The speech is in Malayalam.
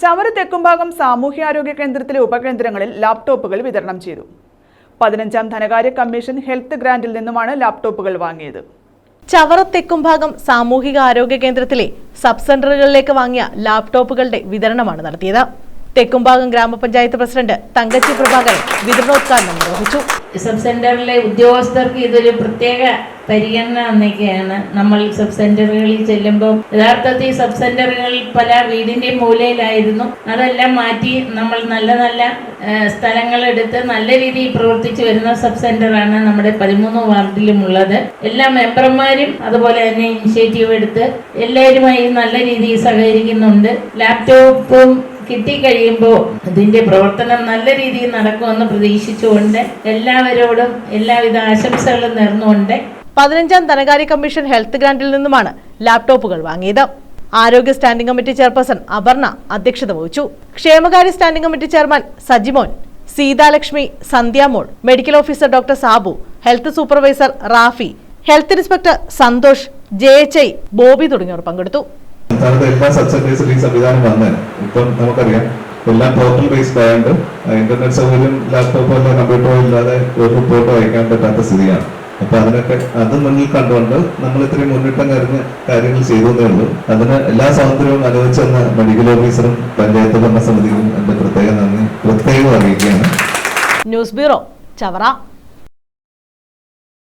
ചവറ തെക്കുംഭാഗം സാമൂഹ്യാരോഗ്യ കേന്ദ്രത്തിലെ ഉപകേന്ദ്രങ്ങളിൽ ലാപ്ടോപ്പുകൾ വിതരണം ചെയ്തു. 15ാം ധനകാര്യ കമ്മീഷൻ ഹെൽത്ത് ഗ്രാന്റിൽ നിന്നുമാണ് ലാപ്ടോപ്പുകൾ വാങ്ങിയത്. ചവറ തെക്കുംഭാഗം സാമൂഹിക ആരോഗ്യ കേന്ദ്രത്തിലെ സബ് സെന്ററുകളിലേക്ക് വാങ്ങിയ ലാപ്ടോപ്പുകളുടെ വിതരണമാണ് നടത്തിയത്. തെക്കുംഭാഗം ഗ്രാമപഞ്ചായത്ത് പ്രസിഡന്റ് തങ്കച്ചി പ്രഭാകരൻ വിതരണോദ്ഘാടനം നിർവഹിച്ചു. സബ് സെന്ററിലെ ഉദ്യോഗസ്ഥർക്ക് ഇതൊരു പ്രത്യേക പരിഗണന എന്നൊക്കെയാണ്. നമ്മൾ സബ് സെന്ററുകളിൽ ചെല്ലുമ്പോൾ യഥാർത്ഥത്തിൽ സബ് സെന്ററുകളിൽ പല വീടിന്റെ മൂലയിലായിരുന്നു. അതെല്ലാം മാറ്റി നമ്മൾ നല്ല നല്ല സ്ഥലങ്ങളെടുത്ത് നല്ല രീതിയിൽ പ്രവർത്തിച്ചു വരുന്ന സബ് സെന്ററാണ് നമ്മുടെ 13 വാർഡിലുമുള്ളത്. എല്ലാ മെമ്പർമാരും അതുപോലെ തന്നെ ഇനിഷ്യേറ്റീവ് എടുത്ത് എല്ലാവരുമായി നല്ല രീതിയിൽ സഹകരിക്കുന്നുണ്ട്. ലാപ്ടോപ്പും കിട്ടിക്കഴിയുമ്പോൾ അതിന്റെ പ്രവർത്തനം നല്ല രീതിയിൽ നടക്കുമെന്ന് പ്രതീക്ഷിച്ചുകൊണ്ട് എല്ലാവരോടും എല്ലാവിധ ആശംസകളും നേർന്നുകൊണ്ട് 15ാം ധനകാര്യ കമ്മീഷൻ ഹെൽത്ത് ഗ്രാന്റിൽ നിന്നുമാണ് ലാപ്ടോപ്പുകൾ വാങ്ങിയത്. ആരോഗ്യ സ്റ്റാൻഡിംഗ് കമ്മിറ്റി ചെയർപേഴ്സൺ അപർണ അധ്യക്ഷത വഹിച്ചു. ക്ഷേമകാര്യ standing committee chairman Sajimon, Seethalakshmi, Sandhyamol, medical officer doctor Sabu, health supervisor Rafi, health inspector Santhosh, JHI Bobby തുടങ്ങിയവർ പങ്കെടുത്തു. എല്ലാ സബ് സെന്റേഴ്സിലും ഈ സംവിധാനം വന്നേ ഇപ്പം നമുക്കറിയാം. എല്ലാം പോർട്ടൽ ബേസ്ഡ് ആയതുകൊണ്ട് ഇന്റർനെറ്റ് സൗകര്യം ലാപ്ടോപ്പോ അല്ല കമ്പ്യൂട്ടറോ ഇല്ലാതെ ഒരു റിപ്പോർട്ടോ അയക്കാൻ പറ്റാത്ത സ്ഥിതിയാണ്. അപ്പൊ അതിനൊക്കെ അത് മുന്നിൽ കണ്ടുകൊണ്ട് നമ്മൾ ഇത്രയും മുന്നിട്ടം കാര്യങ്ങൾ ചെയ്തേ ഉള്ളൂ. അതിന് എല്ലാ സ്വാതന്ത്ര്യവും അനുവദിച്ചെന്ന മെഡിക്കൽ ഓഫീസറും പഞ്ചായത്ത് ഭരണസമിതിയും എന്റെ പ്രത്യേകം നന്ദി പ്രത്യേകം അറിയിക്കുകയാണ്. News bureau, Chavara.